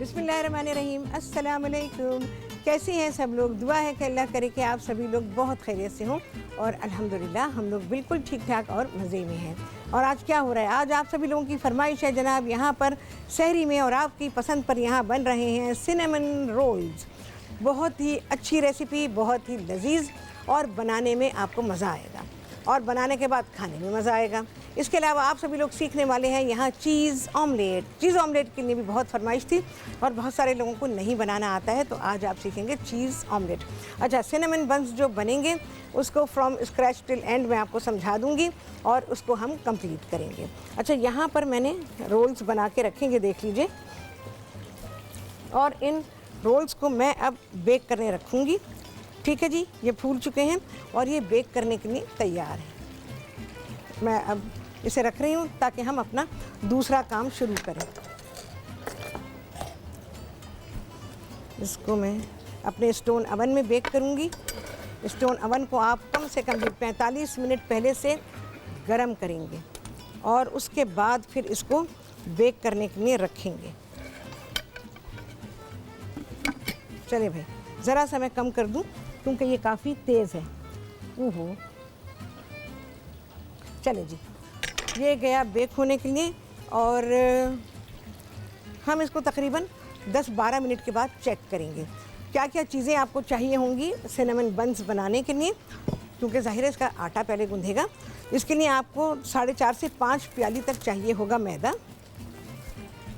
बिस्मिल्लाहिर्रहमानिर्रहीम, अस्सलाम वालेकुम। कैसे हैं सब लोग? दुआ है कि अल्लाह करे कि आप सभी लोग बहुत खैरियत से हों और अल्हम्दुलिल्लाह हम लोग बिल्कुल ठीक ठाक और मज़े में हैं। और आज क्या हो रहा है? आज आप सभी लोगों की फरमाइश है जनाब, यहाँ पर सहरी में और आपकी पसंद पर यहाँ बन रहे हैं सिनेमन रोल्स। बहुत ही अच्छी रेसिपी, बहुत ही लजीज और बनाने में आपको मज़ा आएगा और बनाने के बाद खाने में मज़ा आएगा। इसके अलावा आप सभी लोग सीखने वाले हैं यहाँ चीज़ ऑमलेट। चीज़ ऑमलेट के लिए भी बहुत फरमाइश थी और बहुत सारे लोगों को नहीं बनाना आता है, तो आज आप सीखेंगे चीज़ ऑमलेट। अच्छा, सिनेमन बंस जो बनेंगे उसको फ्रॉम स्क्रैच टिल एंड मैं आपको समझा दूँगी और उसको हम कंप्लीट करेंगे। अच्छा, यहाँ पर मैंने रोल्स बना के रखेंगे, देख लीजिए, और इन रोल्स को मैं अब बेक करने रखूँगी। ठीक है जी, ये फूल चुके हैं और ये बेक करने के लिए तैयार है। मैं अब इसे रख रही हूँ ताकि हम अपना दूसरा काम शुरू करें। इसको मैं अपने स्टोन अवन में बेक करूँगी। स्टोन अवन को आप कम से कम 45 मिनट पहले से गरम करेंगे और उसके बाद फिर इसको बेक करने के लिए रखेंगे। चलिए भाई, ज़रा सा मैं कम कर दूँ क्योंकि ये काफ़ी तेज़ है। ओहो, चले जी, ये गया बेक होने के लिए और हम इसको तकरीबन 10-12 मिनट के बाद चेक करेंगे। क्या क्या चीज़ें आपको चाहिए होंगी सिनेमन बंस बनाने के लिए, क्योंकि ज़ाहिर है इसका आटा पहले गूंधेगा। इसके लिए आपको 4.5 से 5 प्याली तक चाहिए होगा मैदा।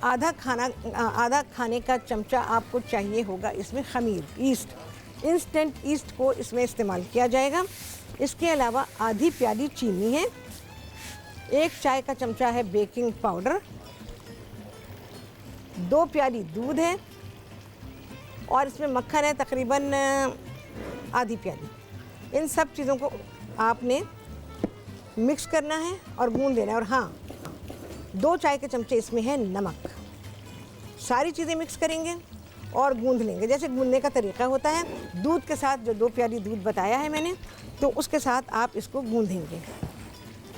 आधा खाने का चमचा आपको चाहिए होगा इसमें खमीर, ईस्ट, इंस्टेंट ईस्ट को इसमें इस्तेमाल किया जाएगा। इसके अलावा आधी प्याली चीनी है, 1 चाय का चमचा है बेकिंग पाउडर, 2 प्याली दूध है और इसमें मक्खन है तकरीबन आधी प्याली। इन सब चीज़ों को आपने मिक्स करना है और गूंद लेना है। और हाँ, 2 चाय के चमचे इसमें है नमक। सारी चीज़ें मिक्स करेंगे और गूंद लेंगे। जैसे गूंदने का तरीका होता है, दूध के साथ जो 2 प्याली दूध बताया है मैंने, तो उसके साथ आप इसको गूंदेंगे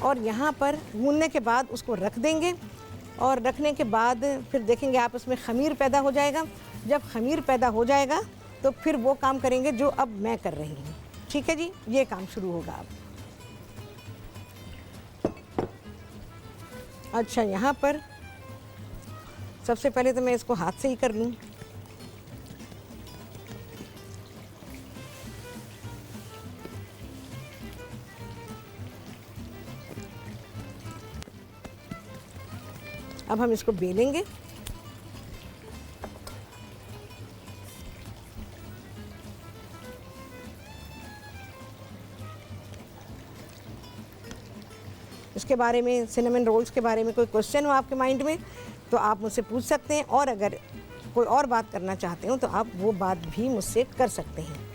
और यहाँ पर गूंदने के बाद उसको रख देंगे और रखने के बाद फिर देखेंगे आप उसमें खमीर पैदा हो जाएगा। जब खमीर पैदा हो जाएगा तो फिर वो काम करेंगे जो अब मैं कर रही हूँ। ठीक है जी, ये काम शुरू होगा अब। अच्छा, यहाँ पर सबसे पहले तो मैं इसको हाथ से ही कर लूँ। अब हम इसको बेलेंगे। इसके बारे में, सिनेमन रोल्स के बारे में कोई क्वेश्चन हो आपके माइंड में तो आप मुझसे पूछ सकते हैं, और अगर कोई और बात करना चाहते हो तो आप वो बात भी मुझसे कर सकते हैं।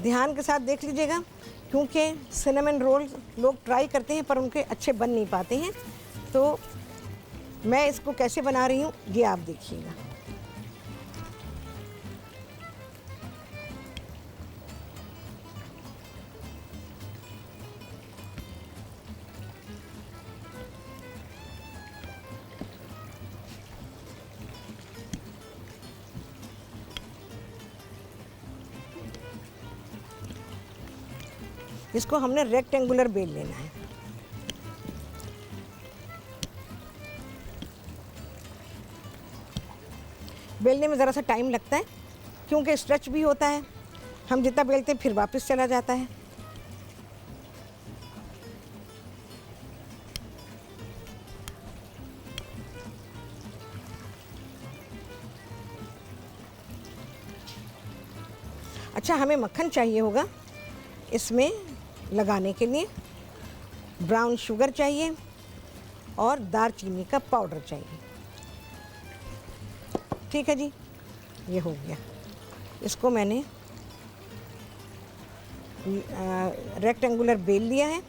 ध्यान के साथ देख लीजिएगा, क्योंकि सिनेमन रोल लोग ट्राई करते हैं पर उनके अच्छे बन नहीं पाते हैं। तो मैं इसको कैसे बना रही हूँ ये आप देखिएगा। इसको हमने रेक्टेंगुलर बेल लेना है। बेलने में ज़रा सा टाइम लगता है क्योंकि स्ट्रेच भी होता है। हम जितना बेलते फिर वापस चला जाता है। अच्छा, हमें मक्खन चाहिए होगा इसमें लगाने के लिए, ब्राउन शुगर चाहिए और दालचीनी का पाउडर चाहिए। ठीक है जी, ये हो गया। इसको मैंने रेक्टेंगुलर बेल लिया है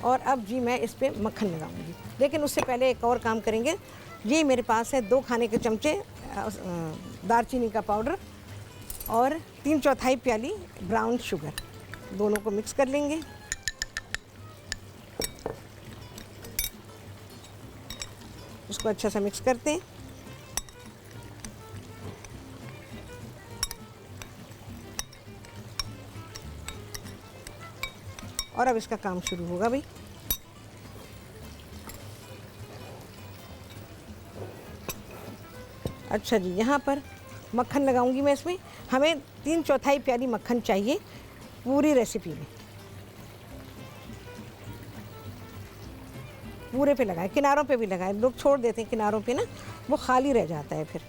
और अब जी मैं इस पर मक्खन लगाऊंगी। लेकिन उससे पहले एक और काम करेंगे। ये मेरे पास है 2 खाने के चमचे दालचीनी का पाउडर और 3/4 प्याली ब्राउन शुगर, दोनों को मिक्स कर लेंगे। उसको अच्छा सा मिक्स करते हैं। और अब इसका काम शुरू होगा भाई। अच्छा जी, यहाँ पर मक्खन लगाऊंगी मैं इसमें। हमें 3/4 प्याली मक्खन चाहिए पूरी रेसिपी में। पूरे पे लगाए, किनारों पे भी लगाए, लोग छोड़ देते हैं किनारों पे ना, वो खाली रह जाता है फिर।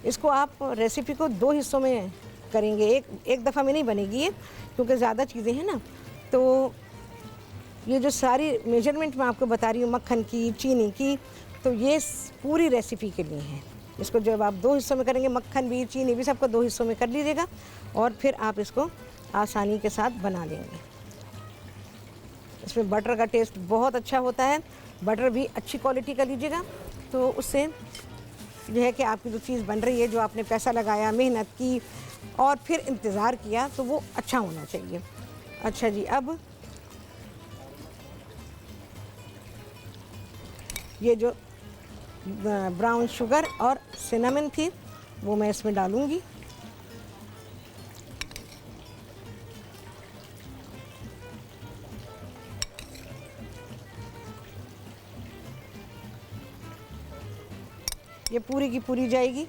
इसको आप रेसिपी को 2 हिस्सों में करेंगे, एक दफ़ा में नहीं बनेगी ये, क्योंकि ज़्यादा चीज़ें हैं ना। तो ये जो सारी मेजरमेंट मैं आपको बता रही हूँ मक्खन की, चीनी की, तो ये पूरी रेसिपी के लिए है। इसको जब आप 2 हिस्सों में करेंगे, मक्खन भी चीनी भी सबको 2 हिस्सों में कर लीजिएगा, और फिर आप इसको आसानी के साथ बना लेंगे। इसमें बटर का टेस्ट बहुत अच्छा होता है, बटर भी अच्छी क्वालिटी का लीजिएगा, तो उससे यह है कि आपकी जो चीज़ बन रही है, जो आपने पैसा लगाया, मेहनत की और फिर इंतज़ार किया, तो वो अच्छा होना चाहिए। अच्छा जी, अब ये जो ब्राउन शुगर और सिनेमन थी वो मैं इसमें डालूंगी। ये पूरी की पूरी जाएगी।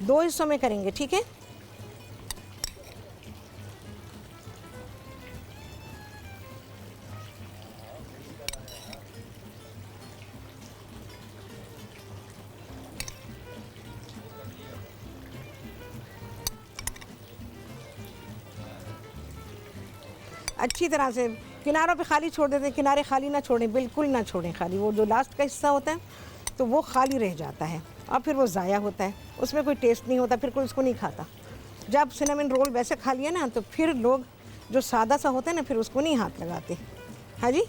2 हिस्सों में करेंगे, ठीक है। अच्छी तरह से किनारों पे खाली छोड़ देते हैं, किनारे खाली ना छोड़ें, बिल्कुल ना छोड़ें खाली। वो जो लास्ट का हिस्सा होता है तो वो खाली रह जाता है और फिर वो ज़ाया होता है, उसमें कोई टेस्ट नहीं होता, फिर कोई उसको नहीं खाता। जब सिनेमन रोल वैसे खा लिया ना, तो फिर लोग जो सादा सा होता है ना, फिर उसको नहीं हाथ लगाते। हाँ जी।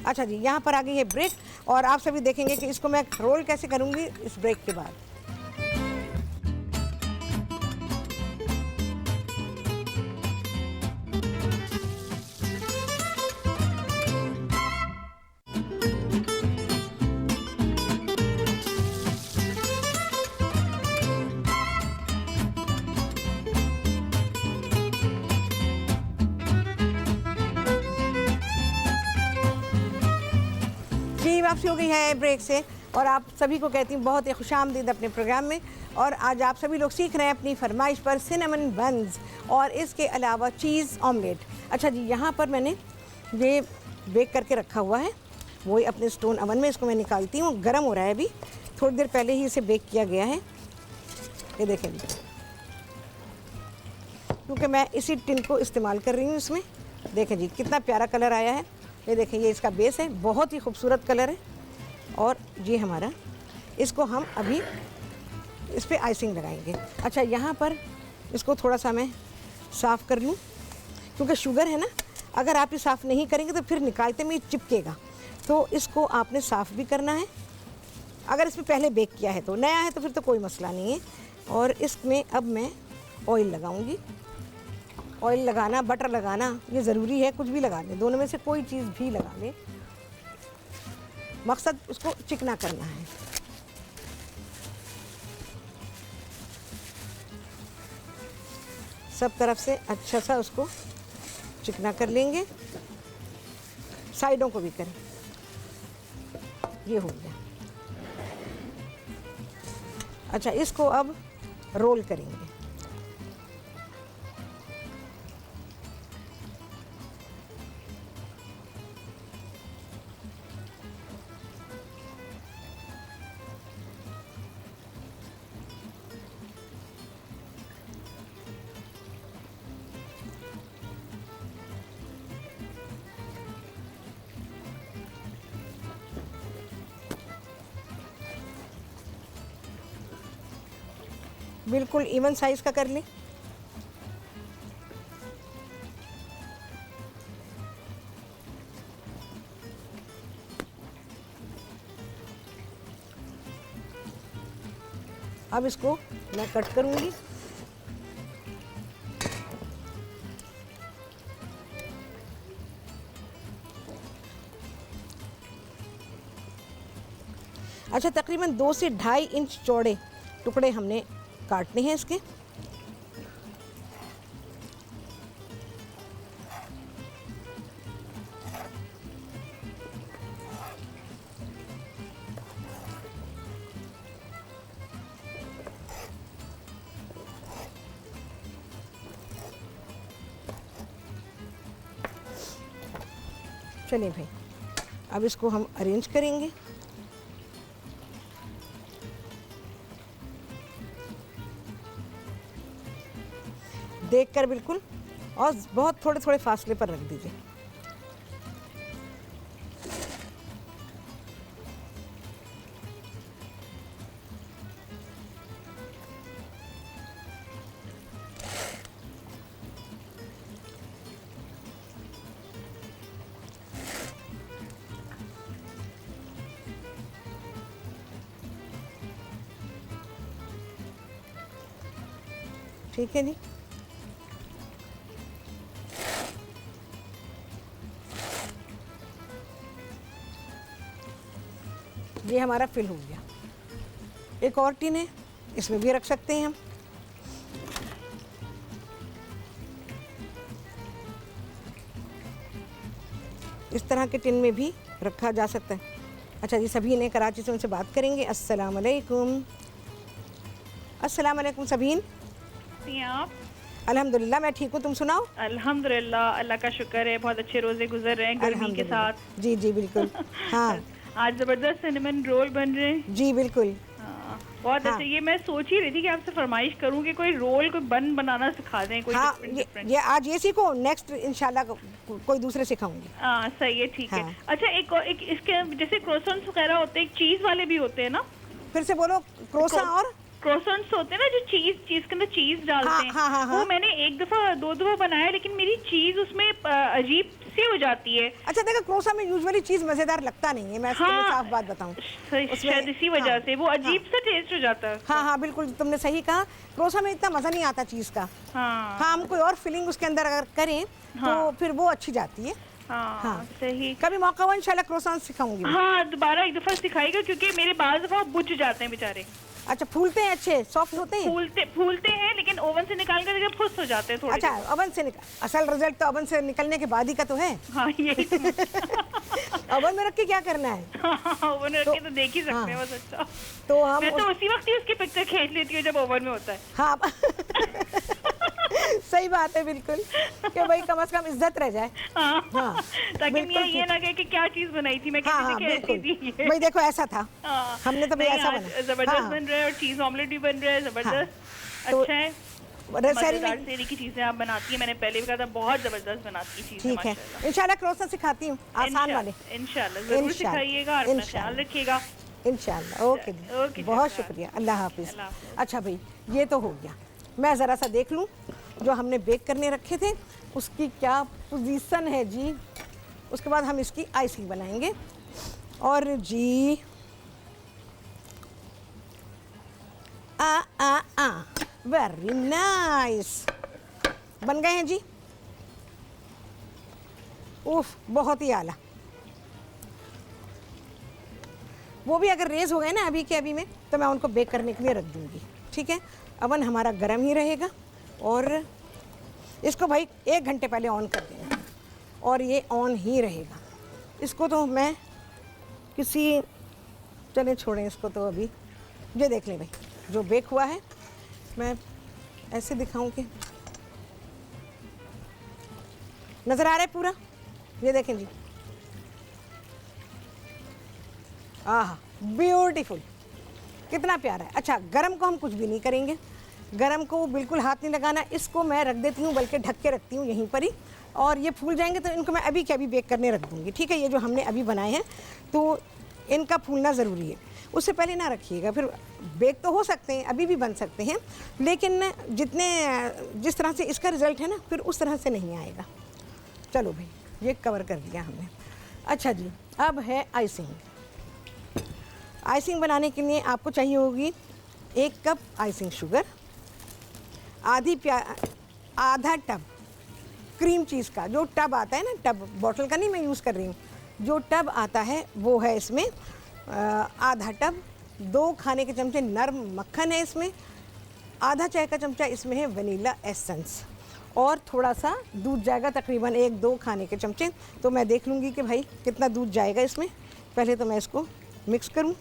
अच्छा जी, यहाँ पर आ गई है ब्रेक, और आप सभी देखेंगे कि इसको मैं रोल कैसे करूँगी इस ब्रेक के बाद। जी, वापसी हो गई है ब्रेक से, और आप सभी को कहती हूँ बहुत ही खुशामदीद अपने प्रोग्राम में। और आज आप सभी लोग सीख रहे हैं अपनी फरमाइश पर सिनेमन बन्स और इसके अलावा चीज़ ऑमलेट। अच्छा जी, यहाँ पर मैंने ये बेक करके रखा हुआ है, वही अपने स्टोन अवन में। इसको मैं निकालती हूँ, गर्म हो रहा है अभी, थोड़ी देर पहले ही इसे बेक किया गया है। ये देखें जी, क्योंकि मैं इसी टिन को इस्तेमाल कर रही हूँ इसमें। देखें जी कितना प्यारा कलर आया है। ये देखें, ये इसका बेस है, बहुत ही खूबसूरत कलर है। और ये हमारा, इसको हम अभी इस पर आइसिंग लगाएंगे। अच्छा, यहाँ पर इसको थोड़ा सा मैं साफ़ कर लूँ, क्योंकि शुगर है ना, अगर आप ये साफ़ नहीं करेंगे तो फिर निकालते में चिपकेगा। तो इसको आपने साफ़ भी करना है। अगर इसमें पहले बेक किया है तो, नया है तो फिर तो कोई मसला नहीं है। और इसमें अब मैं ऑयल लगाऊंगी। ऑयल लगाना, बटर लगाना ये ज़रूरी है, कुछ भी लगा लें, दोनों में से कोई चीज़ भी लगा लें, मकसद उसको चिकना करना है। सब तरफ से अच्छा सा उसको चिकना कर लेंगे, साइडों को भी करें। ये हो गया। अच्छा, इसको अब रोल करेंगे। बिल्कुल इवन साइज़ का कर लें। अब इसको मैं कट करूँगी। अच्छा, तकरीबन 2 से 2.5 इंच चौड़े टुकड़े हमने काटने हैं इसके। चलिए भाई, अब इसको हम अरेंज करेंगे। देखकर बिल्कुल, और बहुत थोड़े थोड़े फासले पर रख दीजिए। ठीक है जी। ये हमारा फिल हो गया। एक और टिन है, इसमें भी रख सकते हैं हम। इस तरह के टिन में भी रखा जा सकता है। अच्छा जी, सभी ने कराची से उनसे बात करेंगे। अस्सलाम वालेकुम। अस्सलाम वालेकुम सबीन। आप? अल्हम्दुलिल्लाह मैं ठीक हूँ, तुम सुनाओ? अल्हम्दुलिल्लाह, अल्लाह का शुक्र है, बहुत अच्छे रोजे गुजर रहे हैं गर्मी के साथ। जी जी बिल्कुल। हाँ आज जबरदस्त सिनेमन रोल बन रहे हैं। जी बिल्कुल। हाँ, बहुत हाँ। अच्छे। ये मैं सोच ही रही थी कि आपसे फरमाइश करूं कि कोई रोल कोई बनाना सिखा दें, कोई हाँ, डिफरेंट। ये आज ये सीखो, नेक्स्ट इंशाल्लाह कोई दूसरे सिखाऊंगी। हाँ सही है, ठीक हाँ। है। अच्छा, एक इसके जैसे क्रोसन्स वगैरह होते हैं, चीज वाले भी होते हैं ना? फिर से बोलो। क्रोसा और क्रोसन्स होते हैं ना, जो चीज के अंदर चीज डालते हाँ, हैं। हाँ, हाँ, हाँ। वो मैंने 1 दफा 2 दफा बनाया, लेकिन मेरी चीज उसमें अजीब सी हो जाती है। अच्छा देखो, क्रोसा में यूजुअली चीज मजेदार लगता नहीं है, मैं तुम्हें साफ बात बताऊं। शायद इसी वजह से वो अजीब सा टेस्ट हो जाता है। हाँ हाँ बिल्कुल, तुमने सही कहा। क्रोसा में इतना मजा नहीं आता चीज का। हाँ हाँ, हम कोई और फीलिंग उसके अंदर अगर करें तो फिर वो अच्छी जाती है। हाँ सही। कभी मौका हुआ इंशाल्लाह क्रोसान सिखाऊंगी मैं। हाँ, दोबारा एक दफा सिखाएगा, क्योंकि मेरे बाल दफा बुझ जाते हैं बेचारे। अच्छा, फूलते हैं, अच्छे सॉफ्ट होते हैं? फूलते हैं, लेकिन ओवन से निकाल कर जब फुस हो जाते हैं थोड़े। अच्छा, ओवन से असल रिजल्ट तो ओवन से निकलने के बाद ही का तो है। हाँ यही तो। ओवन में रख के क्या करना है? हाँ, ओवन में रख के तो देख ही सकते हैं बस। अच्छा, तो हम मैं तो उसी वक्त ही उसकी पिक्चर खींच लेती हूँ जब ओवन में होता है। हाँ सही बात है बिल्कुल, कि भाई कम से कम इज्जत रह जाए। हाँ, ताकि ये ना कहे कि क्या चीज बनाई थी मैं, कैसी थी। भाई देखो ऐसा था, हमने तो भाई ऐसा बना। जबरदस्त बन रहा है, और चीज ऑमलेट भी बन रहा है जबरदस्त। अच्छा है, मजेदार सेरी की चीजें आप बनाती हैं। मैंने पहले भी कहा था, बहुत जबरदस्त बनाती है चीजें। ठीक है, इंशाल्लाह क्रोसा सिखाती हूँ, आसान वाले। इंशाल्लाह जरूर सिखाइएगा, और अपना ख्याल रखिएगा। इंशाल्लाह। ओके जी, बहुत शुक्रिया, अल्लाह हाफिज। अच्छा भाई, ये तो हो गया। मैं ज़रा सा देख लूँ जो हमने बेक करने रखे थे उसकी क्या पोजीशन है जी। उसके बाद हम इसकी आइसिंग बनाएंगे। और जी वेरी नाइस, बन गए हैं जी। उफ, बहुत ही आला। वो भी अगर रेज हो गए ना अभी के अभी में, तो मैं उनको बेक करने के लिए रख दूंगी। ठीक है, अवन हमारा गर्म ही रहेगा। और इसको भाई 1 घंटे पहले ऑन कर देना, और ये ऑन ही रहेगा। इसको तो मैं किसी, चले छोड़ें इसको तो अभी। ये देख लें भाई, जो बेक हुआ है, मैं ऐसे दिखाऊं कि नज़र आ रहा है पूरा। ये देखें जी, आह ब्यूटीफुल, कितना प्यारा है। अच्छा, गरम को हम कुछ भी नहीं करेंगे, गरम को बिल्कुल हाथ नहीं लगाना। इसको मैं रख देती हूँ, बल्कि ढक के रखती हूँ यहीं पर ही, और ये फूल जाएंगे तो इनको मैं अभी के अभी बेक करने रख दूँगी। ठीक है, ये जो हमने अभी बनाए हैं तो इनका फूलना ज़रूरी है, उससे पहले ना रखिएगा। फिर बेक तो हो सकते हैं, अभी भी बन सकते हैं, लेकिन जिस तरह से इसका रिज़ल्ट है ना, फिर उस तरह से नहीं आएगा। चलो भाई, ये कवर कर दिया हमने। अच्छा जी, अब है आइसिंग। आइसिंग बनाने के लिए आपको चाहिए होगी 1 कप आइसिंग शुगर, आधा टब क्रीम चीज़ का, जो टब आता है ना, टब बॉटल का नहीं मैं यूज़ कर रही हूँ, जो टब आता है वो है इसमें आधा टब। 2 खाने के चमचे नरम मक्खन है इसमें, आधा चाय का चमचा इसमें है वनीला एसेंस, और थोड़ा सा दूध जाएगा, तकरीबन 1-2 खाने के चमचे। तो मैं देख लूँगी कि भाई कितना दूध जाएगा इसमें। पहले तो मैं इसको मिक्स करूँ।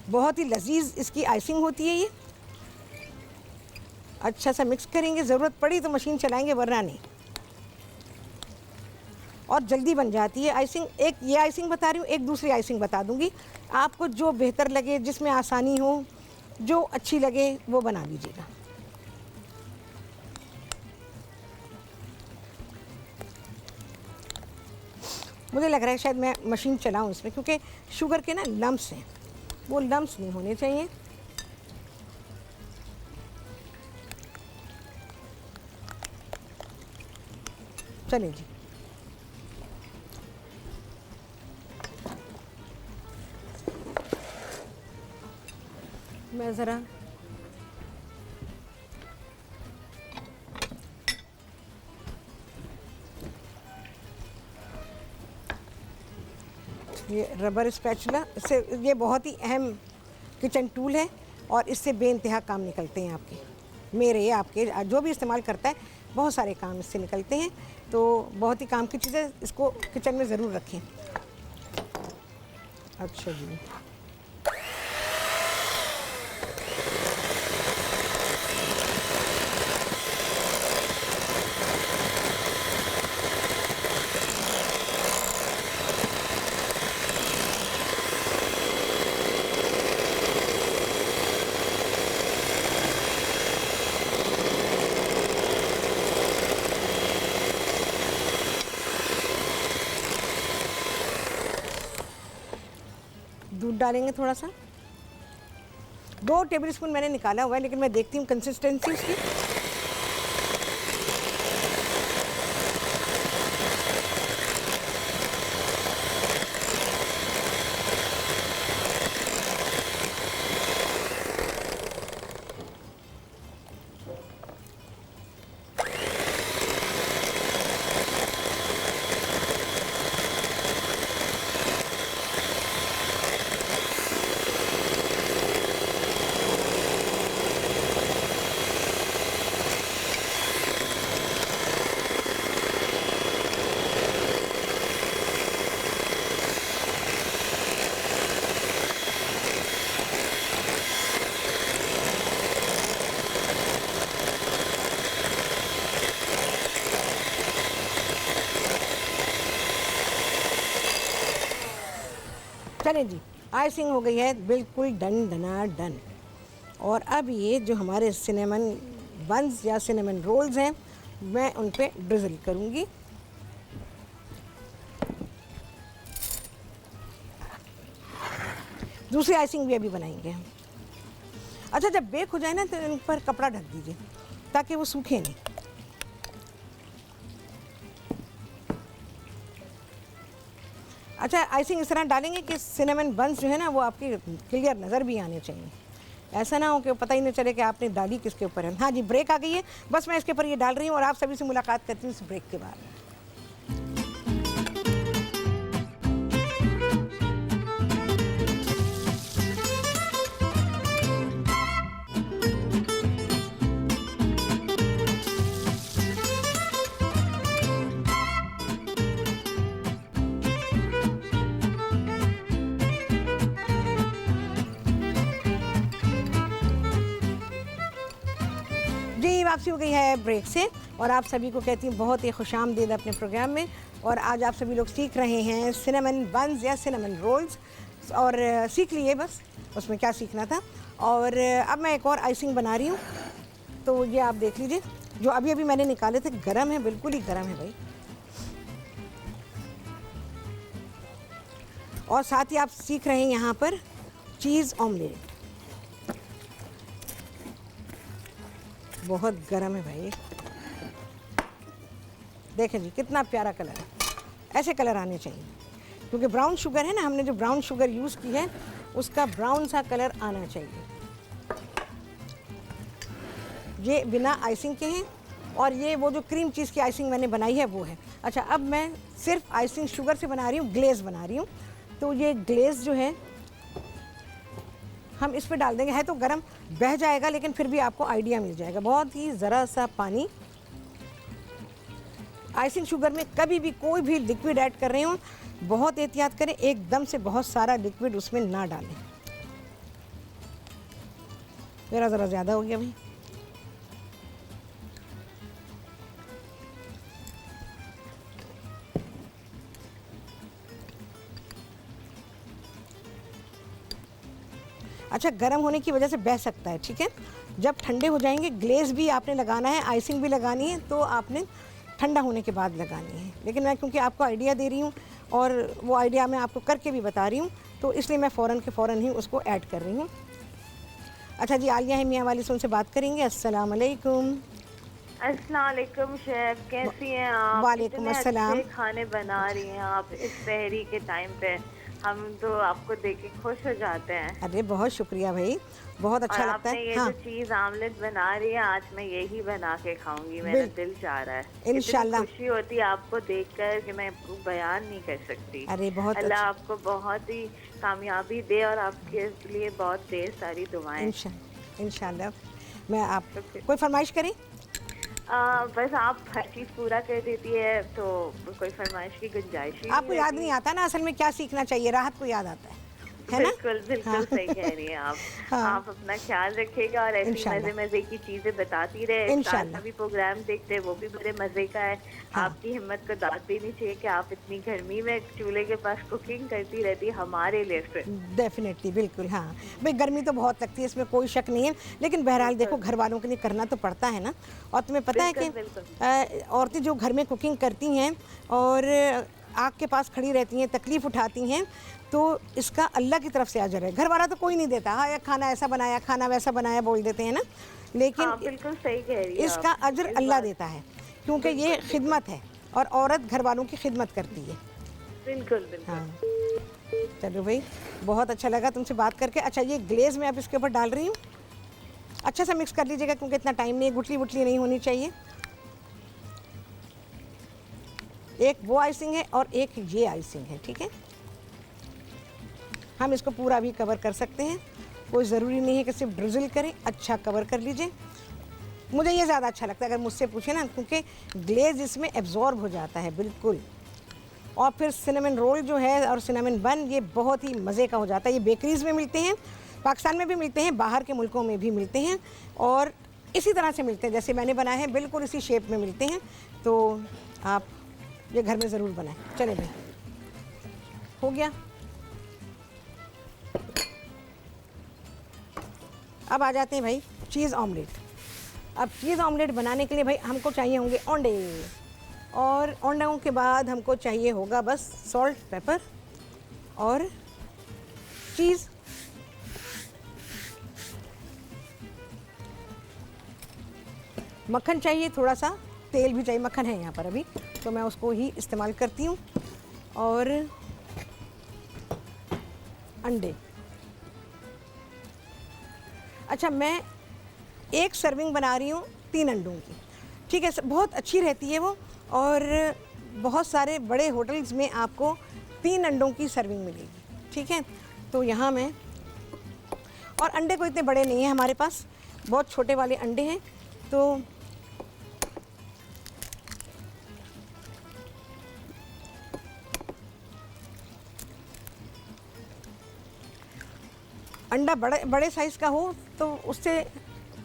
बहुत ही लजीज इसकी आइसिंग होती है ये। अच्छा सा मिक्स करेंगे, ज़रूरत पड़ी तो मशीन चलाएंगे, वरना नहीं। और जल्दी बन जाती है आइसिंग। एक ये आइसिंग बता रही हूँ, एक दूसरी आइसिंग बता दूँगी। आपको जो बेहतर लगे, जिसमें आसानी हो, जो अच्छी लगे वो बना लीजिएगा। मुझे लग रहा है शायद मैं मशीन चलाऊँ इसमें, क्योंकि शुगर के ना लम्स हैं, वो लम्स नहीं होने चाहिए। चलिए जी, मैं ज़रा ये रबर स्पैचुला, इससे ये बहुत ही अहम किचन टूल है और इससे बेइंतहा काम निकलते हैं आपके, मेरे, आपके, जो भी इस्तेमाल करता है बहुत सारे काम इससे निकलते हैं। तो बहुत ही काम की चीज़ है, इसको किचन में ज़रूर रखें। अच्छा जी, दूध डालेंगे थोड़ा सा। 2 टेबलस्पून मैंने निकाला हुआ है, लेकिन मैं देखती हूँ कंसिस्टेंसी उसकी। चलें जी, आइसिंग हो गई है बिल्कुल डन डना डन। और अब ये जो हमारे सिनेमन बंस या सिनेमन रोल्स हैं, मैं उन पे ड्रिजल करूँगी। दूसरी आइसिंग भी अभी बनाएंगे हम। अच्छा, जब बेक हो जाए ना तो इन पर कपड़ा ढक दीजिए ताकि वो सूखे नहीं। अच्छा, आइसिंग इस तरह डालेंगे कि सिनेमन बंस जो है ना वो आपकी क्लियर नज़र भी आने चाहिए। ऐसा ना हो कि पता ही नहीं चले कि आपने डाली किसके ऊपर है। हाँ जी, ब्रेक आ गई है, बस मैं इसके ऊपर ये डाल रही हूँ और आप सभी से मुलाकात करती हूँ इस ब्रेक के बाद। जी, वापसी हो गई है ब्रेक से और आप सभी को कहती हूँ बहुत ही खुशामदीद अपने प्रोग्राम में। और आज आप सभी लोग सीख रहे हैं सिनेमन बंस या सिनेमन रोल्स, और सीख लिए बस, उसमें क्या सीखना था। और अब मैं एक और आइसिंग बना रही हूँ, तो ये आप देख लीजिए। जो अभी अभी मैंने निकाले थे गरम है, बिल्कुल ही गरम है भाई। और साथ ही आप सीख रहे हैं यहाँ पर चीज़ ऑमलेट, बहुत गरम है भाई। देखें जी कितना प्यारा कलर है, ऐसे कलर आने चाहिए। क्योंकि ब्राउन शुगर है ना, हमने जो ब्राउन शुगर यूज़ की है उसका ब्राउन सा कलर आना चाहिए। ये बिना आइसिंग के हैं और ये वो जो क्रीम चीज़ की आइसिंग मैंने बनाई है वो है। अच्छा, अब मैं सिर्फ आइसिंग शुगर से बना रही हूँ, ग्लेज़ बना रही हूँ। तो ये ग्लेज़ जो है हम इस पर डाल देंगे। है तो गरम, बह जाएगा, लेकिन फिर भी आपको आइडिया मिल जाएगा। बहुत ही ज़रा सा पानी। आइसिंग शुगर में कभी भी कोई भी लिक्विड ऐड कर रहे हो बहुत एहतियात करें, एकदम से बहुत सारा लिक्विड उसमें ना डालें। मेरा ज़रा ज़्यादा हो गया भाई। अच्छा, गर्म होने की वजह से बह सकता है, ठीक है। जब ठंडे हो जाएंगे, ग्लेज़ भी आपने लगाना है, आइसिंग भी लगानी है, तो आपने ठंडा होने के बाद लगानी है। लेकिन मैं क्योंकि आपको आइडिया दे रही हूँ और वो आइडिया मैं आपको करके भी बता रही हूँ, तो इसलिए मैं फ़ौरन के फ़ौरन ही उसको ऐड कर रही हूँ। अच्छा जी, आलिया है मियाँ वाली से उनसे बात करेंगे। अस्सलाम वालेकुम। अस्सलाम वालेकुम शेफ, कैसी हैं आप? वालेकुम इतने अस्सलाम। अच्छे खाने बना रही हैं आप इस सहरी के टाइम पे। हम तो आपको देख के खुश हो जाते हैं। अरे बहुत शुक्रिया भाई, बहुत अच्छा और लगता आपने है। ये हाँ, जो चीज़ आमलेट बना रही है, आज मैं यही बना के खाऊंगी। मेरा दिल चाह रहा है। इंशाल्लाह। इतनी खुशी होती है आपको देखकर कि मैं आपको बयान नहीं कर सकती। अरे बहुत अल्लाह अच्छा। आपको बहुत ही कामयाबी दे और आपके लिए बहुत ढेर सारी दुआएं। इंशाल्लाह। मैं आप शुक्रिया। कोई फरमाइश करें? बस आप हर चीज़ पूरा कर देती है, तो कोई फरमाइश की गुंजाइश ही आपको नहीं याद रहती। नहीं आता ना असल में क्या सीखना चाहिए, राहत को याद आता है ना? बिल्कुल बिल्कुल हाँ। सही कह रही हैं आप। हाँ। आप अपना ख्याल रखिएगा और ऐसी इंशाल्लाह। मजे मजे की चीजें बताती रहे। साथ इंशाल्लाह। में भी प्रोग्राम देखते हैं, वो भी बड़े मजे का है। हाँ। आपकी हिम्मत को दाद देनी चाहिए कि आप इतनी गर्मी में चूल्हे के पास कुकिंग करती रहती है हमारे लिए। फिर डेफिनेटली, बिल्कुल। हाँ भाई, गर्मी तो बहुत लगती है, इसमें कोई शक नहीं है, लेकिन बहरहाल देखो, घर वालों के लिए करना तो पड़ता है ना। और तुम्हें पता है कि औरतें जो घर में कुकिंग करती हैं और आग के पास खड़ी रहती हैं, तकलीफ़ उठाती हैं, तो इसका अल्लाह की तरफ से अजर है। घर वाला तो कोई नहीं देता, हाँ खाना ऐसा बनाया, खाना वैसा बनाया बोल देते हैं ना, लेकिन हाँ, बिल्कुल सही कह रही है इसका आप। अजर अल्लाह देता है, क्योंकि ये खिदमत है और औरत घर वालों की खिदमत करती है। बिल्कुल बिल्कुल। हाँ, चलो भाई, बहुत अच्छा लगा तुमसे बात करके। अच्छा, ये ग्लेज़ मैं अब इसके ऊपर डाल रही हूँ। अच्छा सा मिक्स कर लीजिएगा, क्योंकि इतना टाइम नहीं है, गुठली वुटली नहीं होनी चाहिए। एक वो आइसिंग है और एक ये आइसिंग है, ठीक है। हम इसको पूरा भी कवर कर सकते हैं, कोई ज़रूरी नहीं है कि सिर्फ ड्रिज़ल करें। अच्छा कवर कर लीजिए। मुझे ये ज़्यादा अच्छा लगता है अगर मुझसे पूछे ना, क्योंकि ग्लेज़ इसमें एब्जॉर्ब हो जाता है बिल्कुल। और फिर सिनेमन रोल जो है और सिनेमन बन, ये बहुत ही मज़े का हो जाता है। ये बेकरीज़ में मिलते हैं, पाकिस्तान में भी मिलते हैं, बाहर के मुल्कों में भी मिलते हैं, और इसी तरह से मिलते हैं जैसे मैंने बनाए हैं, बिल्कुल इसी शेप में मिलते हैं। तो आप ये घर में ज़रूर बनाएं। चले भाई, हो गया। अब आ जाते हैं भाई चीज़ ऑमलेट। अब चीज़ ऑमलेट बनाने के लिए भाई हमको चाहिए होंगे अंडे, और अंडों के बाद हमको चाहिए होगा बस सॉल्ट, पेपर और चीज़। मक्खन चाहिए, थोड़ा सा तेल भी चाहिए। मक्खन है यहाँ पर अभी, तो मैं उसको ही इस्तेमाल करती हूँ। और अंडे। अच्छा, मैं एक सर्विंग बना रही हूँ 3 अंडों की, ठीक है। बहुत अच्छी रहती है वो, और बहुत सारे बड़े होटल्स में आपको 3 अंडों की सर्विंग मिलेगी, ठीक है। तो यहाँ मैं, और अंडे को इतने बड़े नहीं हैं हमारे पास, बहुत छोटे वाले अंडे हैं। तो अंडा बड़े साइज़ का हो तो उससे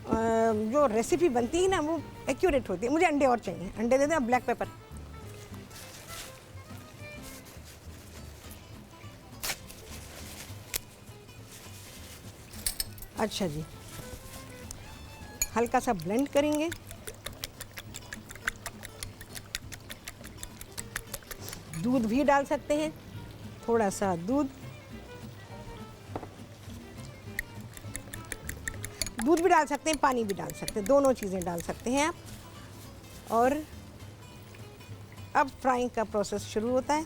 जो रेसिपी बनती है ना वो एक्यूरेट होती है। मुझे अंडे और चाहिए, अंडे दे दें, ब्लैक पेपर। अच्छा जी, हल्का सा ब्लेंड करेंगे। दूध भी डाल सकते हैं, थोड़ा सा दूध भी डाल सकते हैं, पानी भी डाल सकते हैं, दोनों चीज़ें डाल सकते हैं आप। और अब फ्राइंग का प्रोसेस शुरू होता है।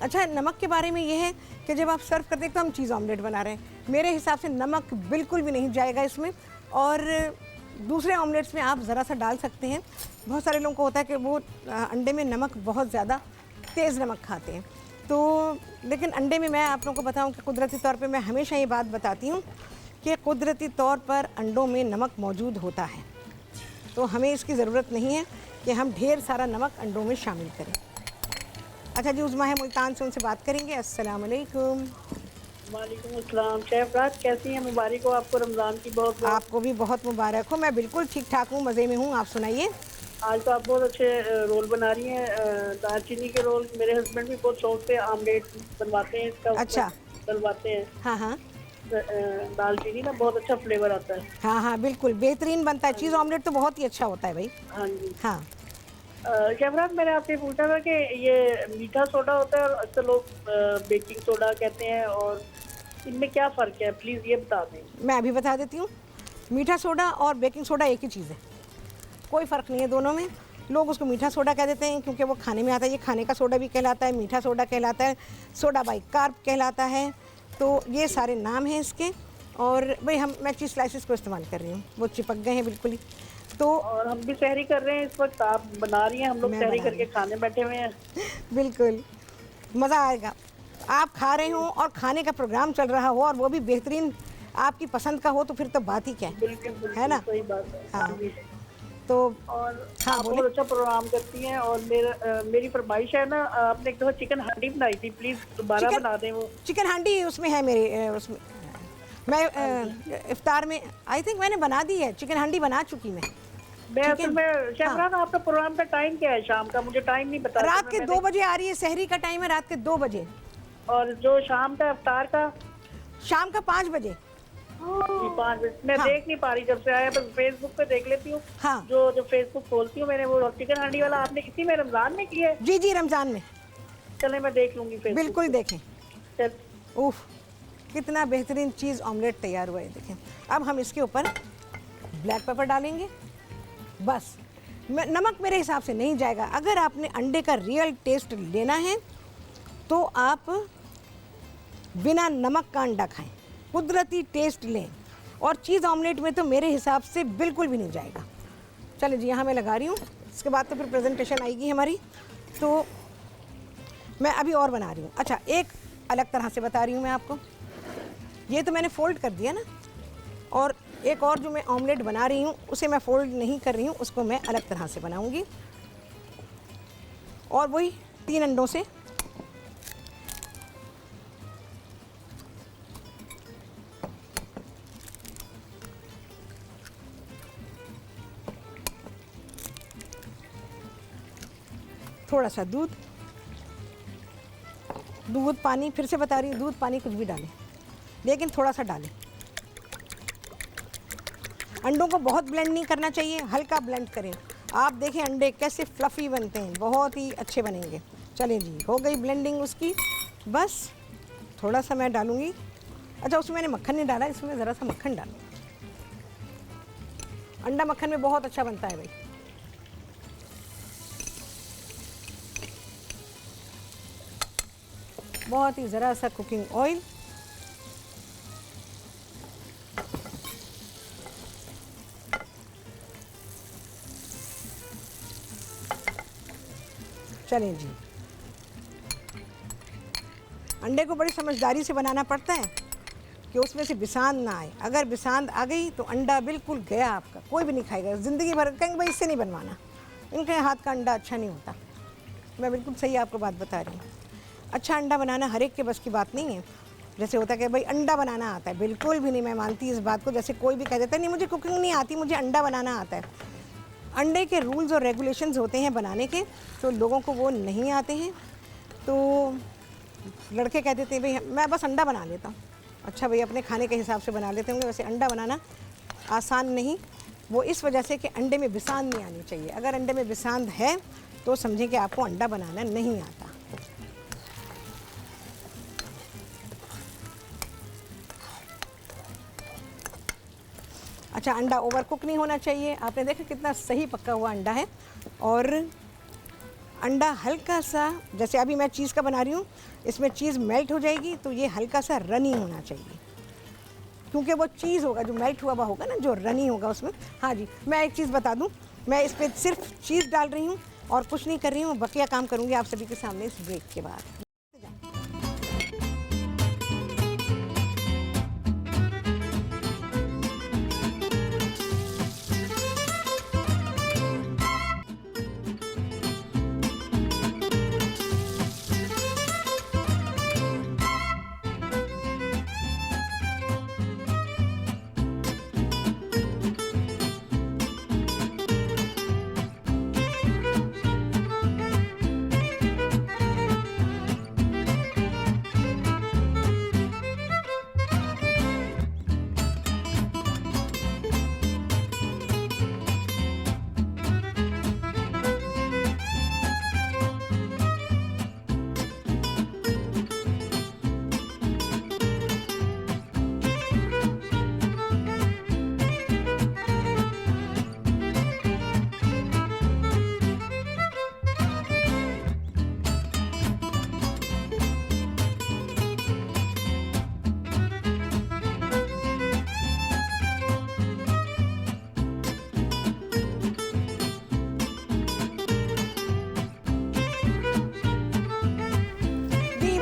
अच्छा, नमक के बारे में ये है कि जब आप सर्व करते हैं तो हम चीज़ ऑमलेट बना रहे हैं, मेरे हिसाब से नमक बिल्कुल भी नहीं जाएगा इसमें। और दूसरे ऑमलेट्स में आप ज़रा सा डाल सकते हैं। बहुत सारे लोगों को होता है कि वो अंडे में नमक बहुत ज़्यादा तेज़ नमक खाते हैं, तो लेकिन अंडे में मैं आप लोगों को बताऊं कि कुदरती तौर पे मैं हमेशा ये बात बताती हूँ कि कुदरती तौर पर अंडों में नमक मौजूद होता है, तो हमें इसकी ज़रूरत नहीं है कि हम ढेर सारा नमक अंडों में शामिल करें। अच्छा जी, उज़्मा है मुल्तान से, उनसे बात करेंगे। अस्सलाम वालेकुम। वालेकुम अस्सलाम। शेफ राज कैसी हैं? मुबारक हो आपको रमज़ान की बहुत बहुत। आपको भी बहुत मुबारक हो। मैं बिल्कुल ठीक ठाक हूँ, मज़े में हूँ। आप सुनाइए। आज तो आप बहुत अच्छे रोल बना रही हैं, दालचीनी के रोल। मेरे हस्बैंड भी बहुत शौक से आमलेट बनवाते हैं इसका। अच्छा, डलवाते हैं। हाँ हाँ, दालचीनी ना बहुत अच्छा फ्लेवर आता है। हाँ हाँ, बिल्कुल बेहतरीन बनता है। चीज़ ऑमलेट तो बहुत ही अच्छा होता है भाई। हाँ जी। हाँ, शेफ राज मैंने आपसे पूछा था कि ये मीठा सोडा होता है और अक्सर लोग बेकिंग सोडा कहते हैं, और इनमें क्या फ़र्क है? प्लीज़ ये बता दें। मैं अभी बता देती हूँ। मीठा सोडा और बेकिंग सोडा एक ही चीज़ है, कोई फ़र्क नहीं है दोनों में। लोग उसको मीठा सोडा कह देते हैं क्योंकि वो खाने में आता है। ये खाने का सोडा भी कहलाता है, मीठा सोडा कहलाता है, सोडा बाइकार्ब कहलाता है। तो ये सारे नाम हैं इसके। और भाई मैं चीज़ स्लाइसिस को इस्तेमाल कर रही हूँ, वो चिपक गए हैं बिल्कुल ही। तो और हम भी सहरी कर रहे हैं इस वक्त। आप बना रही हैं, हम लोग मैं सहरी बना करके खाने बैठे हुए हैं। बिल्कुल मज़ा आएगा। आप खा रहे हो और खाने का प्रोग्राम चल रहा हो और वो भी बेहतरीन आपकी पसंद का हो, तो फिर तो बात ही क्या है, बिल्कुल है ना? सही बात है। हाँ, जी। तो और हाँ, आप बोले। बहुत अच्छा प्रोग्राम करती हैं। और मेरी फरमाइश है ना, आपने एक दफ़ा चिकन हांडी बनाई थी, प्लीज़ दोबारा बना दें वो। चिकन हांडी उसमें है मेरे, उसमें मैं इफ्तार में आई थिंक मैंने बना दी है। चिकन हांडी बना चुकी मैं। मैं ठीक है? असल में शेफ हाँ। राज, आपका प्रोग्राम का टाइम क्या है शाम का? मुझे टाइम नहीं पता। रात के 2 बजे आ रही है, सहरी का टाइम है रात के 2 बजे। और जो शाम का इफ्तार का? शाम का 5 बजे। 5 बजे। मैं हाँ। देख नहीं पा रही, जब से आया बस फेसबुक पे देख लेती हूँ। हाँ। जो फेसबुक खोलती हूँ मैंने, वो चिकन हांडी वाला आपने इसी में रमजान में किया है? जी जी, रमज़ान में। चले मैं देख लूंगी फेसबुक। बिल्कुल देखें। चल। उफ, कितना बेहतरीन चीज़ ऑमलेट तैयार हुआ है, देखें। अब हम इसके ऊपर ब्लैक पेपर डालेंगे। बस नमक मेरे हिसाब से नहीं जाएगा। अगर आपने अंडे का रियल टेस्ट लेना है तो आप बिना नमक का अंडा खाएं, कुदरती टेस्ट लें। और चीज़ ऑमलेट में तो मेरे हिसाब से बिल्कुल भी नहीं जाएगा। चलिए जी, यहाँ मैं लगा रही हूँ। इसके बाद तो फिर प्रेजेंटेशन आएगी हमारी, तो मैं अभी और बना रही हूँ। अच्छा, एक अलग तरह से बता रही हूँ मैं आपको। ये तो मैंने फ़ोल्ड कर दिया ना, और एक और जो मैं ऑमलेट बना रही हूँ उसे मैं फ़ोल्ड नहीं कर रही हूँ, उसको मैं अलग तरह से बनाऊँगी। और वही 3 अंडों से थोड़ा सा दूध, पानी, फिर से बता रही हूँ, दूध पानी कुछ भी डालें, लेकिन थोड़ा सा डालें। अंडों को बहुत ब्लेंड नहीं करना चाहिए, हल्का ब्लेंड करें। आप देखें अंडे कैसे फ्लफ़ी बनते हैं, बहुत ही अच्छे बनेंगे। चलें जी, हो गई ब्लेंडिंग उसकी। बस थोड़ा सा मैं डालूँगी। अच्छा, उसमें मैंने मक्खन नहीं डाला, इसमें ज़रा सा मक्खन डालूँ। अंडा मक्खन में बहुत अच्छा बनता है भाई। बहुत ही ज़रा सा कुकिंग ऑयल, चलें जी। अंडे को बड़ी समझदारी से बनाना पड़ता है कि उसमें से बिसांद ना आए। अगर बिसांद आ गई तो अंडा बिल्कुल गया आपका, कोई भी नहीं खाएगा ज़िंदगी भर। कहेंगे भाई इससे नहीं बनवाना, इनके हाथ का अंडा अच्छा नहीं होता। मैं बिल्कुल सही आपको बात बता रही हूँ। अच्छा अंडा बनाना हर एक के बस की बात नहीं है। जैसे होता है कि भाई अंडा बनाना आता है, बिल्कुल भी नहीं। मैं मानती इस बात को। जैसे कोई भी कह देता है नहीं मुझे कुकिंग नहीं आती, मुझे अंडा बनाना आता है। अंडे के रूल्स और रेगुलेशंस होते हैं बनाने के, तो लोगों को वो नहीं आते हैं। तो लड़के कह देते हैं भाई मैं बस अंडा बना लेता हूँ। अच्छा भाई, अपने खाने के हिसाब से बना लेते होंगे। वैसे अंडा बनाना आसान नहीं, वो इस वजह से कि अंडे में बिसांद नहीं आनी चाहिए। अगर अंडे में बिसांद है तो समझें कि आपको अंडा बनाना नहीं आता। अच्छा, अंडा ओवर कुक नहीं होना चाहिए। आपने देखा कितना सही पका हुआ अंडा है। और अंडा हल्का सा, जैसे अभी मैं चीज़ का बना रही हूँ, इसमें चीज़ मेल्ट हो जाएगी तो ये हल्का सा रनी होना चाहिए, क्योंकि वो चीज़ होगा जो मेल्ट हुआ होगा ना, जो रनी होगा उसमें। हाँ जी, मैं एक चीज़ बता दूँ, मैं इस पर सिर्फ चीज़ डाल रही हूँ और कुछ नहीं कर रही हूँ, बकिया काम करूँगी आप सभी के सामने इस ब्रेक के बाद।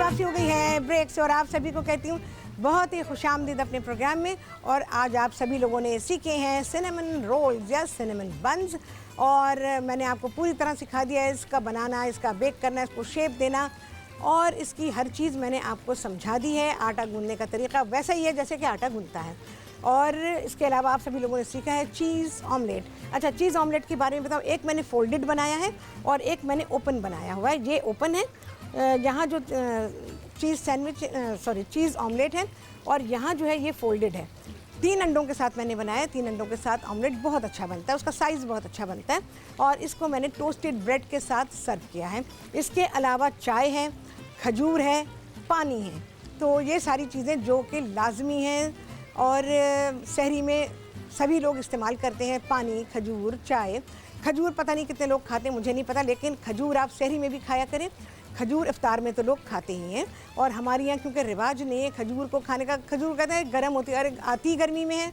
वापसी हो गई है ब्रेक से और आप सभी को कहती हूँ बहुत ही खुशामदीद अपने प्रोग्राम में। और आज आप सभी लोगों ने सीखे हैं सिनेमन रोल्स या सिनेमन बन्स, और मैंने आपको पूरी तरह सिखा दिया है इसका बनाना, इसका बेक करना, इसको शेप देना, और इसकी हर चीज़ मैंने आपको समझा दी है। आटा गूंदने का तरीका वैसा ही है जैसे कि आटा गूंदता है। और इसके अलावा आप सभी लोगों ने सीखा है चीज़ ऑमलेट। अच्छा, चीज़ ऑमलेट के बारे में बताओ, एक मैंने फोल्डेड बनाया है और एक मैंने ओपन बनाया हुआ है। ये ओपन है, यहाँ जो चीज़ सैंडविच चीज़ ऑमलेट है, और यहाँ जो है ये फोल्डेड है। 3 अंडों के साथ मैंने बनाया है। 3 अंडों के साथ ऑमलेट बहुत अच्छा बनता है, उसका साइज़ बहुत अच्छा बनता है, और इसको मैंने टोस्टेड ब्रेड के साथ सर्व किया है। इसके अलावा चाय है, खजूर है, पानी है। तो ये सारी चीज़ें जो कि लाजमी हैं और सहरी में सभी लोग इस्तेमाल करते हैं। पानी, खजूर, चाय। खजूर पता नहीं कितने लोग खाते हैं, मुझे नहीं पता, लेकिन खजूर आप सहरी में भी खाया करें। खजूर इफ्तार में तो लोग खाते ही हैं, और हमारे यहाँ क्योंकि रिवाज नहीं है खजूर को खाने का। खजूर कहते हैं गर्म होती है, अरे आती गर्मी में है,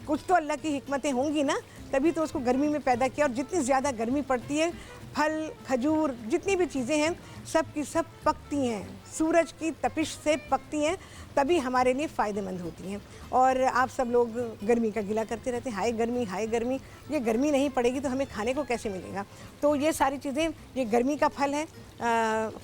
कुछ तो अल्लाह की हिकमतें होंगी ना, तभी तो उसको गर्मी में पैदा किया। और जितनी ज़्यादा गर्मी पड़ती है, फल, खजूर, जितनी भी चीज़ें हैं सब की सब पकती हैं, सूरज की तपिश से पकती हैं, तभी हमारे लिए फ़ायदेमंद होती हैं। और आप सब लोग गर्मी का गिला करते रहते हैं, हाय गर्मी, हाय गर्मी। ये गर्मी नहीं पड़ेगी तो हमें खाने को कैसे मिलेगा? तो ये सारी चीज़ें, ये गर्मी का फल है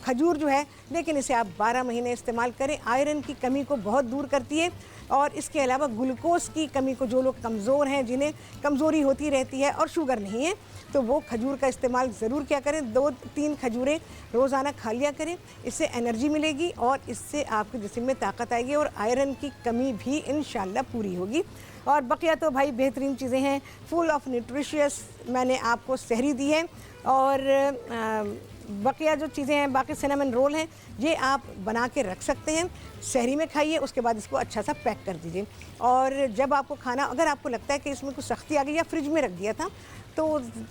खजूर जो है, लेकिन इसे आप 12 महीने इस्तेमाल करें। आयरन की कमी को बहुत दूर करती है, और इसके अलावा ग्लूकोज की कमी को, जो लोग कमज़ोर हैं, जिन्हें कमज़ोरी होती रहती है और शुगर नहीं है, तो वो खजूर का इस्तेमाल ज़रूर क्या करें। 2-3 खजूरें रोज़ाना खा लिया करें, इससे एनर्जी मिलेगी और इससे आपके जिस्म में ताकत आएगी और आयरन की कमी भी इंशाल्लाह पूरी होगी। और बकिया तो भाई बेहतरीन चीज़ें हैं, फुल ऑफ न्यूट्रिशियस मैंने आपको सहरी दी है। और बकिया जो चीज़ें हैं, बाकी सिनेमन रोल हैं, ये आप बना के रख सकते हैं, सहरी में खाइए, उसके बाद इसको अच्छा सा पैक कर दीजिए। और जब आपको खाना, अगर आपको लगता है कि इसमें कुछ सख्ती आ गई, या फ्रिज में रख दिया था तो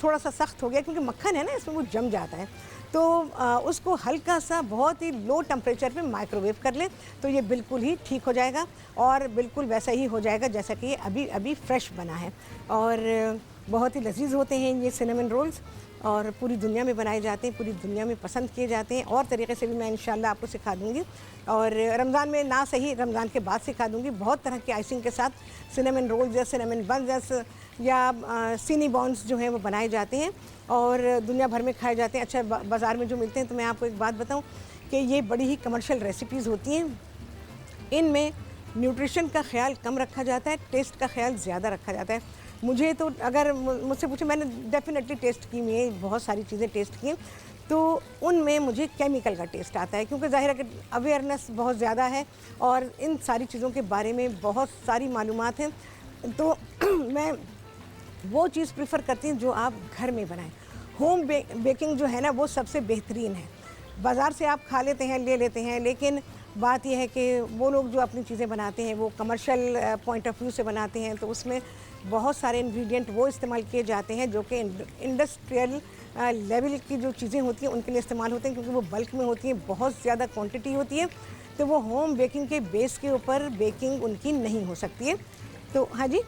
थोड़ा सा सख्त हो गया, क्योंकि मक्खन है ना इसमें, वो जम जाता है, तो उसको हल्का सा बहुत ही लो टेम्परेचर पे माइक्रोवेव कर लें, तो ये बिल्कुल ही ठीक हो जाएगा और बिल्कुल वैसा ही हो जाएगा जैसा कि ये अभी अभी फ्रेश बना है। और बहुत ही लजीज होते हैं ये सिनेमन रोल्स, और पूरी दुनिया में बनाए जाते हैं, पूरी दुनिया में पसंद किए जाते हैं। और तरीके से भी मैं इंशाल्लाह आपको सिखा दूँगी, और रमज़ान में ना सही, रमज़ान के बाद सिखा दूँगी। बहुत तरह के आइसिंग के साथ सिनेमन रोल्स या सिनेमन बन्स या सीनी बॉन्स जो हैं वो बनाए जाते हैं और दुनिया भर में खाए जाते हैं। अच्छा, बाज़ार में जो मिलते हैं, तो मैं आपको एक बात बताऊँ कि ये बड़ी ही कमर्शियल रेसिपीज़ होती हैं। इनमें न्यूट्रिशन का ख्याल कम रखा जाता है, टेस्ट का ख्याल ज़्यादा रखा जाता है। मुझे तो, अगर मुझसे पूछे, मैंने डेफिनेटली टेस्ट की, मैं बहुत सारी चीज़ें टेस्ट की, तो उनमें मुझे केमिकल का टेस्ट आता है, क्योंकि ज़ाहिर है कि अवेयरनेस बहुत ज़्यादा है और इन सारी चीज़ों के बारे में बहुत सारी मालूमात हैं। तो मैं वो चीज़ प्रेफर करती हूँ जो आप घर में बनाएं। होम बेकिंग जो है ना, वो सबसे बेहतरीन है। बाज़ार से आप खा लेते हैं, ले लेते हैं, लेकिन बात यह है कि वो लोग जो अपनी चीज़ें बनाते हैं वो कमर्शियल पॉइंट ऑफ व्यू से बनाते हैं, तो उसमें बहुत सारे इंग्रेडिएंट वो इस्तेमाल किए जाते हैं जो कि इंडस्ट्रियल लेवल की जो चीज़ें होती हैं उनके लिए इस्तेमाल होते हैं, क्योंकि वो बल्क में होती हैं, बहुत ज़्यादा क्वांटिटी होती है, तो वो होम बेकिंग के बेस के ऊपर बेकिंग उनकी नहीं हो सकती है। तो हाँ जी,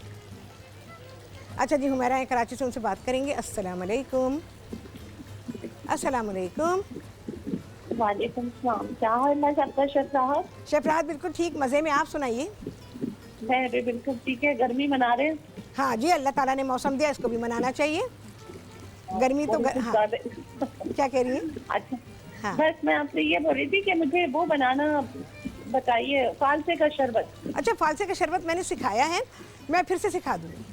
अच्छा जी, हुमैरा है कराची से, उनसे बात करेंगे। अस्सलाम वालेकुम। अस्सलाम वालेकुम। वालेकुम सलाम। क्या हाल है सबका शेफ राहत? शेफ राहत बिल्कुल ठीक, मज़े में। आप सुनाइए। मैं भी बिल्कुल ठीक है। गर्मी मना रहे हैं? हाँ जी, अल्लाह ताला ने मौसम दिया, इसको भी मनाना चाहिए। गर्मी तो हाँ। क्या कह रही हैं? अच्छा हाँ। बस मैं आपसे ये बोल रही थी कि मुझे वो बनाना बताइए, फालसे का शरबत। अच्छा, फालसे का शरबत मैंने सिखाया है, मैं फिर से सिखा दूँगी।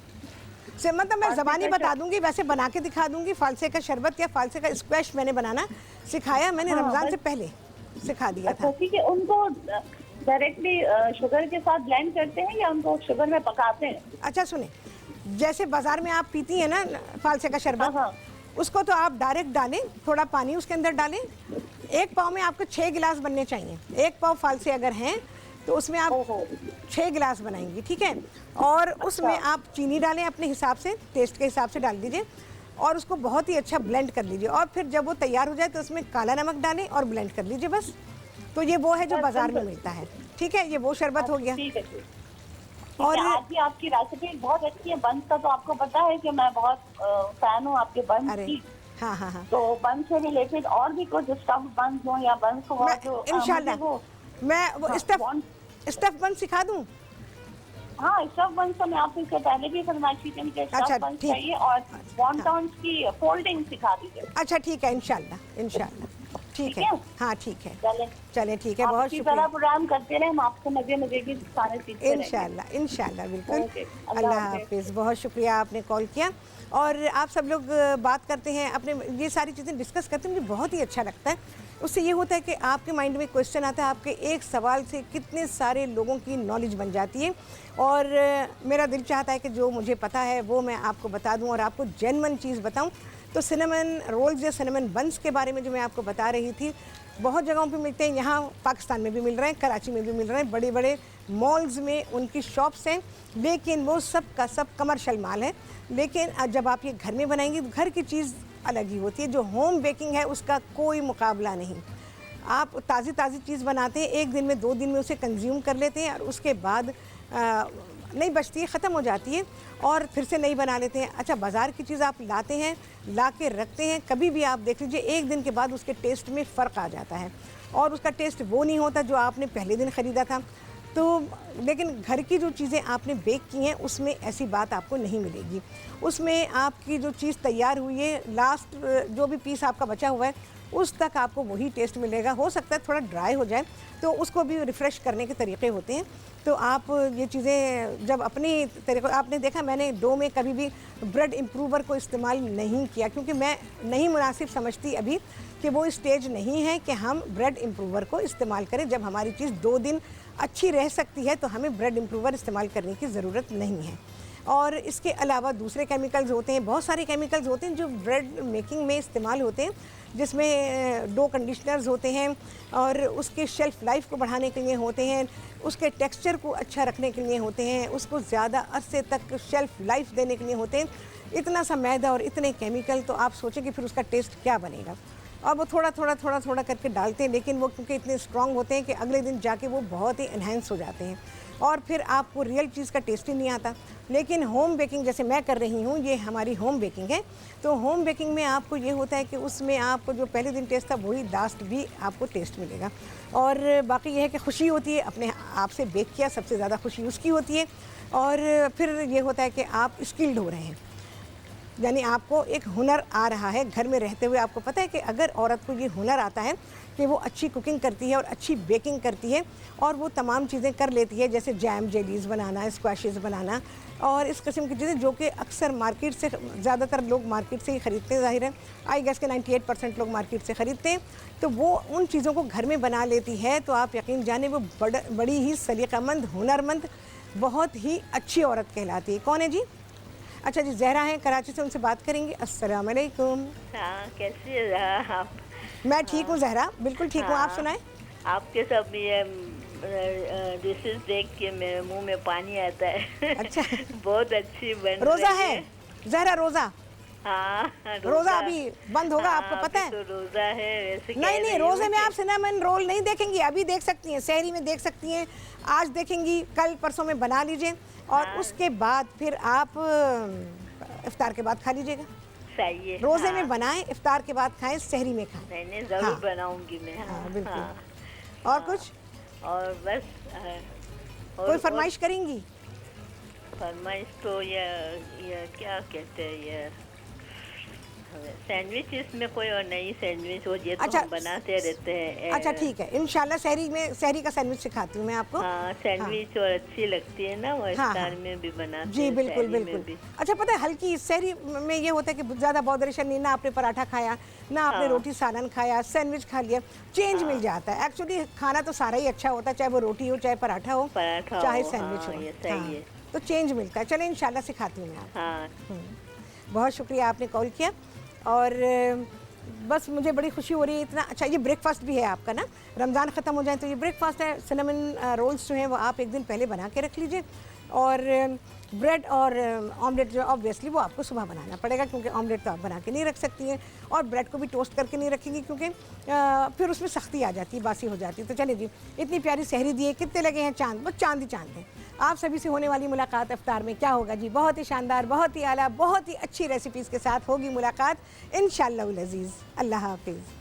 से मतलब मैं ज़बानी बता दूंगी, वैसे बना के दिखा दूंगी। फालसे का शरबत या फालसे का स्क्वैश मैंने बनाना सिखाया, मैंने रमज़ान से पहले सिखा दिया था। ठीक है। उनको डायरेक्टली शुगर के साथ ब्लेंड करते हैं या उनको शुगर में पकाते हैं? अच्छा सुने, जैसे बाज़ार में आप पीती हैं ना फालसे का शरबत, हाँ। उसको तो आप डायरेक्ट डालें, थोड़ा पानी उसके अंदर डालें। 1 पाव में आपको 6 गिलास बनने चाहिए। 1 पाव फालसे अगर हैं तो उसमें आप 6 गिलास बनाएंगी, ठीक है। और उसमें आप चीनी डालें अपने हिसाब से, टेस्ट के हिसाब से डाल दीजिए, और उसको बहुत ही अच्छा ब्लेंड कर लीजिए। और फिर जब वो तैयार हो जाए तो उसमें काला नमक डालें और ब्लेंड कर लीजिए, बस। तो ये वो है जो बाज़ार में मिलता है, ठीक है। ये वो शरबत हो गया। ठीक है। और आज भी आपकी रेसिपी बहुत अच्छी है। बंस का तो आपको पता है कि मैं बहुत फैन हूँ आपके बंस की। हाँ हाँ हाँ, तो बंस से रिलेटेड और भी कुछ स्टफ बंस हो या बंस हो जो इंशाल्लाह मैं वो स्टफ बन सिखा दूँ। हाँ, स्टफ बंस तो मैं आपसे इससे पहले भी फरमाइश की थी, मुझे अच्छा, स्टफ बंस चाहिए और वॉन्टॉन्स की फोल्डिंग सिखा दीजिए। अच्छा ठीक है, इंशाल्लाह ठीक है। हाँ ठीक है, चले ठीक है, बहुत शुक्रिया। प्रोग्राम करते रहे, हम आपसे मजे की सारे सीखते रहेंगे। इंशाल्लाह बिल्कुल। अल्लाह हाफिज़। बहुत शुक्रिया आपने कॉल किया। और आप सब लोग बात करते हैं, अपने ये सारी चीज़ें डिस्कस करते हैं, मुझे बहुत ही अच्छा लगता है। उससे ये होता है कि आपके माइंड में क्वेश्चन आता है, आपके एक सवाल से कितने सारे लोगों की नॉलेज बन जाती है। और मेरा दिल चाहता है कि जो मुझे पता है वो मैं आपको बता दूं और आपको जेन्युइन चीज़ बताऊं। तो सिनेमन रोल्स या सिनेमन बंस के बारे में जो मैं आपको बता रही थी, बहुत जगहों पे मिलते हैं। यहाँ पाकिस्तान में भी मिल रहे हैं, कराची में भी मिल रहे हैं, बड़े बड़े मॉल्स में उनकी शॉप्स हैं, लेकिन वो सब का सब कमर्शियल माल है। लेकिन जब आप ये घर में बनाएंगे तो घर की चीज़ अलग ही होती है। जो होम बेकिंग है उसका कोई मुकाबला नहीं। आप ताज़ी चीज़ बनाते हैं, 1 दिन में 2 दिन में उसे कंज्यूम कर लेते हैं और उसके बाद नहीं बचती है, ख़त्म हो जाती है और फिर से नहीं बना लेते हैं। अच्छा, बाज़ार की चीज़ आप लाते हैं, ला के रखते हैं, कभी भी आप देख लीजिए 1 दिन के बाद उसके टेस्ट में फ़र्क आ जाता है और उसका टेस्ट वो नहीं होता जो आपने पहले दिन ख़रीदा था। तो लेकिन घर की जो चीज़ें आपने बेक की हैं उसमें ऐसी बात आपको नहीं मिलेगी। उसमें आपकी जो चीज़ तैयार हुई है, लास्ट जो भी पीस आपका बचा हुआ है उस तक आपको वही टेस्ट मिलेगा। हो सकता है थोड़ा ड्राई हो जाए तो उसको भी रिफ़्रेश करने के तरीके होते हैं। तो आप ये चीज़ें जब अपनी तरीक़े, आपने देखा मैंने डो में कभी भी ब्रेड इम्प्रूवर को इस्तेमाल नहीं किया, क्योंकि मैं नहीं मुनासिब समझती अभी कि वो स्टेज नहीं है कि हम ब्रेड इम्प्रूवर को इस्तेमाल करें। जब हमारी चीज़ 2 दिन अच्छी रह सकती है तो हमें ब्रेड इम्प्रूवर इस्तेमाल करने की ज़रूरत नहीं है। और इसके अलावा दूसरे केमिकल्स होते हैं, बहुत सारे केमिकल्स होते हैं जो ब्रेड मेकिंग में इस्तेमाल होते हैं, जिसमें डो कंडीशनर्स होते हैं और उसके शेल्फ़ लाइफ को बढ़ाने के लिए होते हैं, उसके टेक्सचर को अच्छा रखने के लिए होते हैं, उसको ज़्यादा अरसे तक शेल्फ़ लाइफ देने के लिए होते हैं। इतना सा मैदा और इतने केमिकल, तो आप सोचें कि फिर उसका टेस्ट क्या बनेगा। और वो थोड़ा करके डालते हैं, लेकिन वो क्योंकि इतने स्ट्रॉन्ग होते हैं कि अगले दिन जाके वो बहुत ही इन्हेंस हो जाते हैं और फिर आपको रियल चीज़ का टेस्ट ही नहीं आता। लेकिन होम बेकिंग जैसे मैं कर रही हूँ, ये हमारी होम बेकिंग है, तो होम बेकिंग में आपको ये होता है कि उसमें आपको जो पहले दिन टेस्ट था वही लास्ट भी आपको टेस्ट मिलेगा। और बाकी ये है कि खुशी होती है, अपने आप से बेक किया, सबसे ज़्यादा खुशी उसकी होती है। और फिर ये होता है कि आप स्किल्ड हो रहे हैं, यानी आपको एक हुनर आ रहा है घर में रहते हुए। आपको पता है कि अगर औरत को ये हुनर आता है कि वो अच्छी कुकिंग करती है और अच्छी बेकिंग करती है और वो तमाम चीज़ें कर लेती है, जैसे जैम जेलीज़ बनाना, स्क्वैशेस बनाना और इस किस्म की चीज़ें, जो कि अक्सर मार्केट से, ज़्यादातर लोग मार्केट से ही ख़रीदते हैं, ज़ाहिर है आई गेस के 98% लोग मार्केट से ख़रीदते हैं। तो वो उन चीज़ों को घर में बना लेती है, तो आप यकीन जाने वो बड़ी ही सलीक़ामंद, हुनरमंद, बहुत ही अच्छी औरत कहलाती है। कौन है जी? अच्छा जी, जहरा हैं कराची से, उनसे बात करेंगे। अस्सलाम वालेकुम। हाँ, कैसी है आप? मैं ठीक हूँ जहरा, बिल्कुल ठीक हूँ। आप सुनाएं। आपके सब ये डिशेस देख के मेरे मुंह में पानी आता है। अच्छा। बहुत अच्छी बन रोजा रही है जहरा, रोजा? हाँ, रोजा अभी बंद होगा, हाँ, आपको पता है? तो रोजा है वैसे कह नहीं रही नहीं, हूँ रोजे में कि- आप सिनेमन रोल नहीं देखेंगी, अभी देख सकती हैं, सहरी में देख सकती हैं, आज देखेंगी, कल परसों में बना लीजिए और उसके बाद फिर आप इफ्तार के बाद खा लीजिएगा। सही है। रोजे हाँ, में बनाएं, इफ्तार के बाद खाएं, सहरी में खाएं। नहीं जरूर हाँ। बनाऊंगी मैं। हाँ, बिल्कुल। हाँ, और कुछ और बस कोई फरमाइश करेंगी? फरमाइश तो ये क्या कहते हैं, ये सैंडविच, इसमें कोई और नई सैंडविच हो, ये तो अच्छा, हम बनाते रहते हैं। अच्छा ठीक है, इंशाल्लाह सहरी का सैंडविच सिखाती हूँ मैं आपको। हाँ, सैंडविच और अच्छी लगती है ना, वो हाँ, इफ्तार हाँ। में भी बनाते जी हैं, बिल्कुल सहरी में बिल्कुल। भी। अच्छा पता है, हल्की सहरी में ये होता है कि ज़्यादा बॉदरेशन नहीं, ना आपने पराठा खाया, ना आपने रोटी सालन खाया, सैंडविच खा लिया, चेंज मिल जाता है। एक्चुअली खाना तो सारा ही अच्छा होता है, चाहे वो रोटी हो, चाहे पराठा हो, चाहे सैंडविच हो। ये सही है। तो चेंज मिलता है। चले इंशाल्लाह सिखाती हूँ मैं आपको। हाँ, बहुत शुक्रिया, आपने कॉल किया। और बस मुझे बड़ी खुशी हो रही है इतना। अच्छा, ये ब्रेकफास्ट भी है आपका ना, रमज़ान ख़त्म हो जाए तो ये ब्रेकफास्ट है। सिनेमन रोल्स जो हैं वो आप एक दिन पहले बना के रख लीजिए, और ब्रेड और ऑमलेट जो ऑब्वियसली वो आपको सुबह बनाना पड़ेगा, क्योंकि ऑमलेट तो आप बना के नहीं रख सकती हैं, और ब्रेड को भी टोस्ट करके नहीं रखेंगी क्योंकि फिर उसमें सख्ती आ जाती है, बासी हो जाती है। तो चलिए जी, इतनी प्यारी सहरी दी है, कितने लगे हैं चांद, बस चांद ही चांद है। आप सभी से होने वाली मुलाकात इफ्तार में क्या होगा जी, बहुत ही शानदार, बहुत ही आला, बहुत ही अच्छी रेसिपीज़ के साथ होगी मुलाकात इंशाअल्लाह अज़ीज़। अल्लाह हाफिज़।